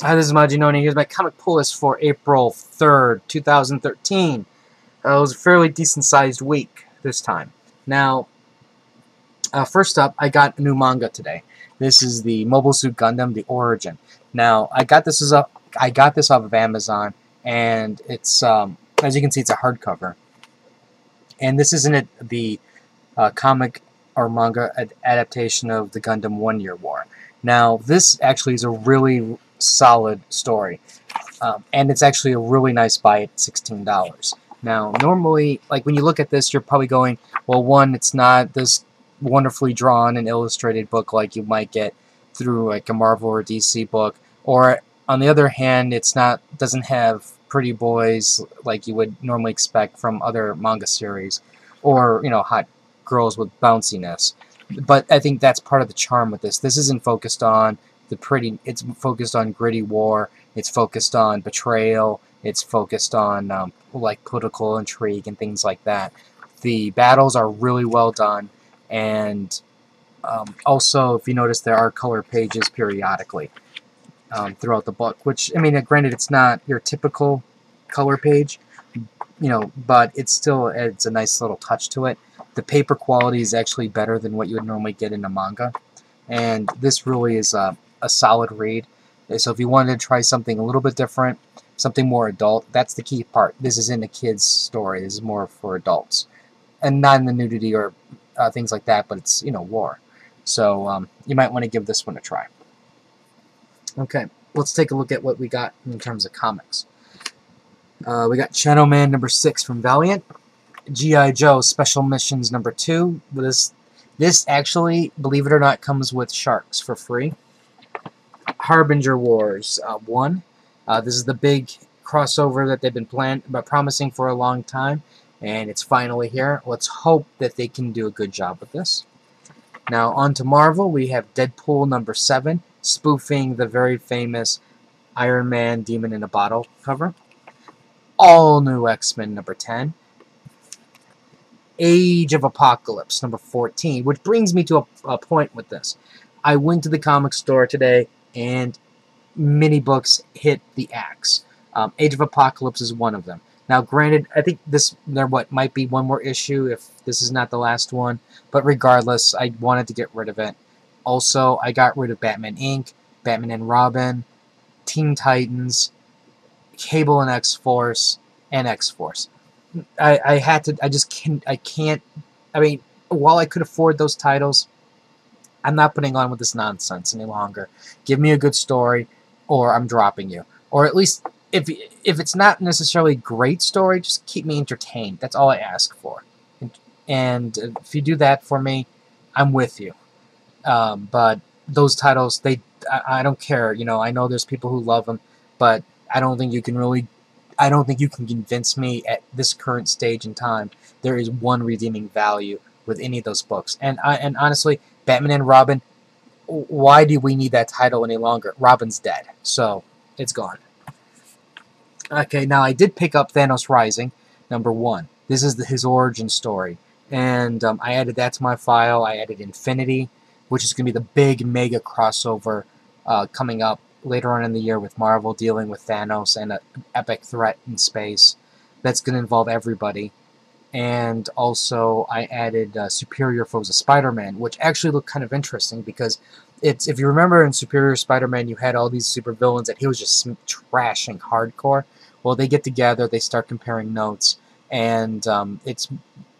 Hi, this is Majin, and here's my comic pull list for April 3rd, 2013. It was a fairly decent-sized week this time. Now, first up, I got a new manga today. This is the Mobile Suit Gundam: The Origin. Now, I got this off of Amazon, and it's as you can see, it's a hardcover. And this isn't the comic or manga adaptation of the Gundam 1 Year War. Now, this actually is a really solid story, and it's actually a really nice buy at $16. Now, normally, like when you look at this, you're probably going, well, one, it's not this wonderfully drawn and illustrated book like you might get through like a Marvel or DC book, or on the other hand, doesn't have pretty boys like you would normally expect from other manga series, or hot girls with bounciness. But I think that's part of the charm with this. This isn't focused on it's focused on gritty war. It's focused on betrayal. It's focused on like political intrigue and things like that. The battles are really well done, and also, if you notice, there are color pages periodically throughout the book. Which, I mean, granted, it's not your typical color page, but it still adds a nice little touch to it. The paper quality is actually better than what you would normally get in a manga, and this really is a solid read. So if you wanted to try something a little bit different, something more adult, that's the key part. This isn't a kid's story. This is more for adults, and not in the nudity or things like that, but it's war. So you might want to give this one a try. Okay, let's take a look at what we got in terms of comics. We got Shadow Man #6 from Valiant. G.I. Joe Special Missions #2. This actually, believe it or not, comes with sharks for free. Harbinger Wars 1. This is the big crossover that they've been promising for a long time, and it's finally here. Let's hope that they can do a good job with this. Now on to Marvel. We have Deadpool #7, spoofing the very famous Iron Man Demon in a Bottle cover. All new X-Men #10. Age of Apocalypse #14, which brings me to a point with this. I went to the comic store today, and mini books hit the axe. Age of Apocalypse is one of them. Now, granted, I think there might be one more issue if this is not the last one, but regardless, I wanted to get rid of it. Also, I got rid of Batman Inc., Batman and Robin, Teen Titans, Cable and X-Force, and X-Force. I can't. I mean, while I could afford those titles, I'm not putting on with this nonsense any longer. Give me a good story, or I'm dropping you. Or at least, if it's not necessarily a great story, just keep me entertained. That's all I ask for. And if you do that for me, I'm with you. But those titles, I don't care. I know there's people who love them, but I don't think you can convince me at this current stage in time there is one redeeming value with any of those books. And honestly, Batman and Robin, why do we need that title any longer? Robin's dead, so it's gone. Okay, now I did pick up Thanos Rising #1. This is his origin story, and I added that to my file. I added Infinity, which is going to be the big mega crossover coming up later on in the year with Marvel dealing with Thanos and an epic threat in space that's going to involve everybody. And also I added Superior Foes of Spider-Man, which actually looked kind of interesting because if you remember in Superior Spider-Man you had all these supervillains that he was just trashing hardcore. Well, they get together, they start comparing notes, and it's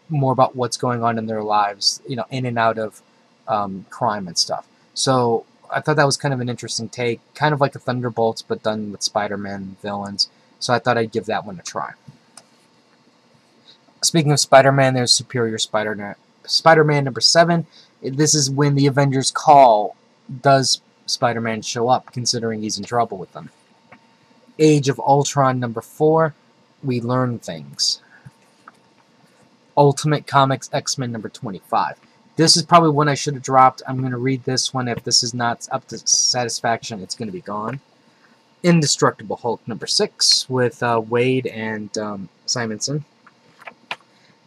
more about what's going on in their lives, in and out of crime and stuff. So I thought that was kind of an interesting take, kind of like a Thunderbolts, but done with Spider-Man villains. So I thought I'd give that one a try. Speaking of Spider-Man, there's Superior Spider-Man #7. This is when the Avengers call. Does Spider-Man show up, considering he's in trouble with them? Age of Ultron #4. We learn things. Ultimate Comics X-Men #25. This is probably one I should have dropped. I'm going to read this one. If this is not up to satisfaction, it's going to be gone. Indestructible Hulk #6 with Wade and Simonson.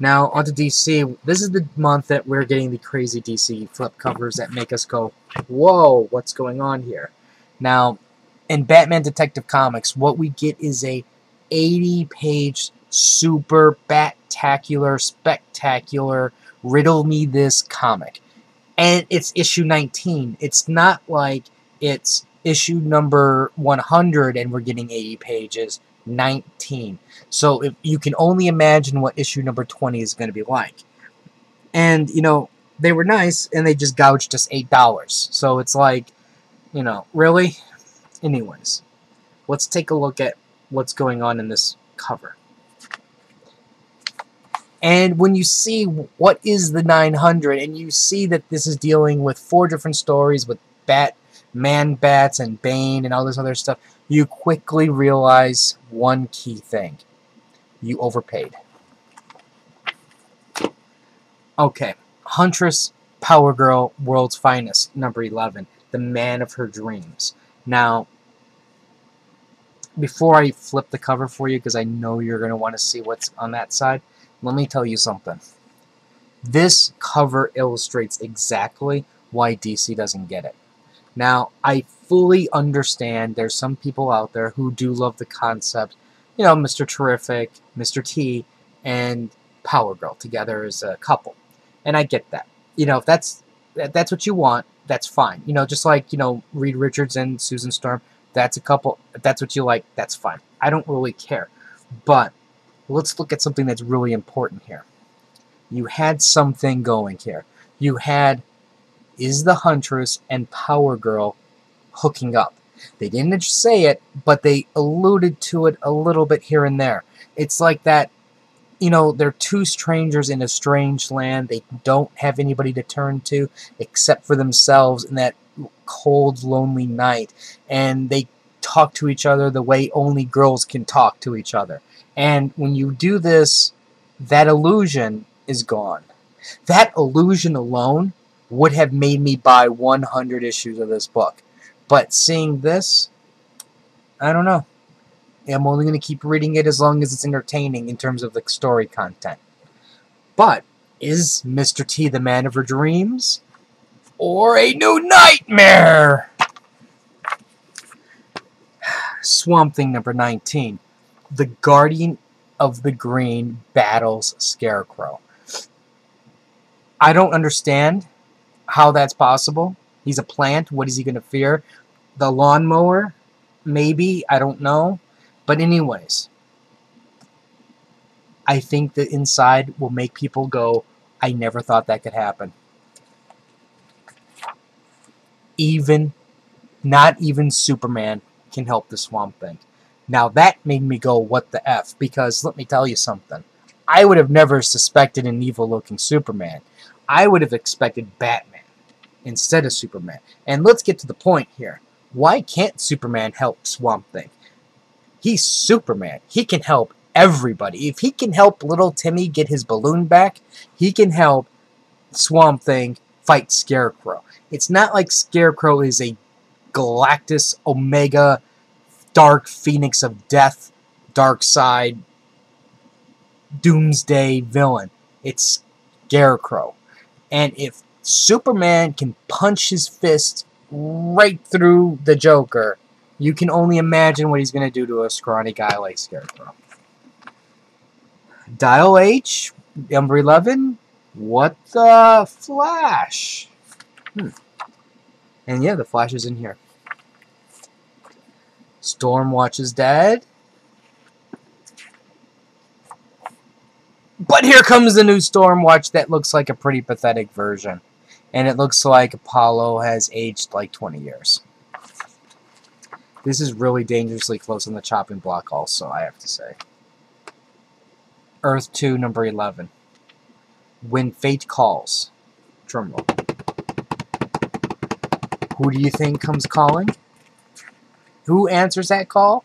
Now, onto DC. This is the month that we're getting the crazy DC flip covers that make us go, whoa, what's going on here? Now, in Batman Detective Comics, what we get is a 80-page super bat-tacular, spectacular, riddle me this comic. And it's issue 19. It's not like it's issue number 100 and we're getting 80 pages. 19. So if you can only imagine what issue number 20 is going to be like. And, you know, they were nice and they just gouged us $8. So it's like, you know, really? Anyways, let's take a look at what's going on in this cover. And when you see what is the 900, and you see that this is dealing with 4 different stories with Man-Bats and Bane and all this other stuff, you quickly realize one key thing. You overpaid. Okay, Huntress, Power Girl, World's Finest, number 11, the man of her dreams. Now, before I flip the cover for you, because I know you're going to want to see what's on that side, let me tell you something. This cover illustrates exactly why DC doesn't get it. Now, I fully understand there's some people out there who do love the concept, you know, Mr. Terrific, Mr. T, and Power Girl together as a couple. And I get that. You know, if that's what you want, that's fine. You know, just like, you know, Reed Richards and Susan Storm, that's a couple. If that's what you like, that's fine. I don't really care. But let's look at something that's really important here. You had something going here. You had, is the Huntress and Power Girl hooking up? They didn't just say it, but they alluded to it a little bit here and there. It's like that, you know, they're two strangers in a strange land. They don't have anybody to turn to except for themselves in that cold, lonely night. And they talk to each other the way only girls can talk to each other. And when you do this, that illusion is gone. That illusion alone would have made me buy 100 issues of this book. But seeing this, I don't know. I'm only going to keep reading it as long as it's entertaining in terms of the story content. But is Mr. T the man of her dreams? Or a new nightmare? Swamp Thing number 19. The Guardian of the Green battles Scarecrow. I don't understand how that's possible. He's a plant. What is he going to fear? The lawnmower? Maybe. I don't know. But anyways, I think the inside will make people go, I never thought that could happen. Not even Superman can help the Swamp Thing. Now that made me go, what the F? Because let me tell you something. I would have never suspected an evil-looking Superman. I would have expected Batman instead of Superman. And let's get to the point here. Why can't Superman help Swamp Thing? He's Superman. He can help everybody. If he can help little Timmy get his balloon back, he can help Swamp Thing fight Scarecrow. It's not like Scarecrow is a Galactus Omega Dark Phoenix of Death, Dark Side, Doomsday villain. It's Scarecrow. And if Superman can punch his fist right through the Joker, you can only imagine what he's going to do to a scrawny guy like Scarecrow. Dial H, number 11. What the Flash? And yeah, the Flash is in here. Stormwatch is dead. But here comes the new Stormwatch that looks like a pretty pathetic version. And it looks like Apollo has aged like 20 years. This is really dangerously close on the chopping block also, I have to say. Earth 2, number 11. When Fate Calls. Drumroll. Who do you think comes calling? Who answers that call?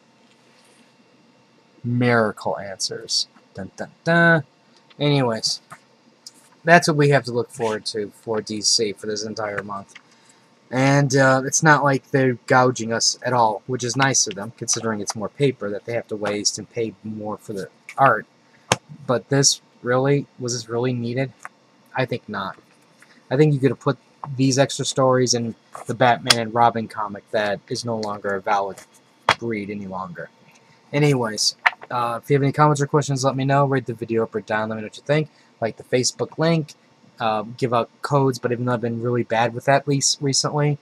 Miracle answers. Dun dun dun. Anyways, that's what we have to look forward to for DC for this entire month. And it's not like they're gouging us at all, which is nice of them, considering it's more paper that they have to waste and pay more for the art. But this really, was this really needed? I think not. I think you could have put these extra stories and the Batman and Robin comic that is no longer a valid read any longer. Anyways, if you have any comments or questions, let me know. Rate the video up or down. Let me know what you think. Like the Facebook link. Give out codes, but even though I've been really bad with that recently.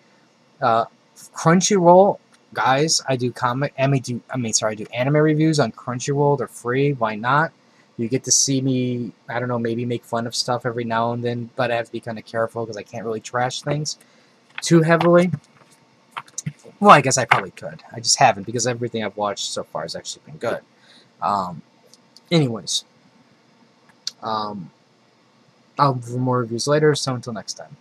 Crunchyroll, guys, I do anime reviews on Crunchyroll. They're free. Why not? You get to see me, I don't know, maybe make fun of stuff every now and then, but I have to be kind of careful because I can't really trash things too heavily. Well, I guess I probably could. I just haven't because everything I've watched so far has actually been good. Anyways, I'll do more reviews later, so until next time.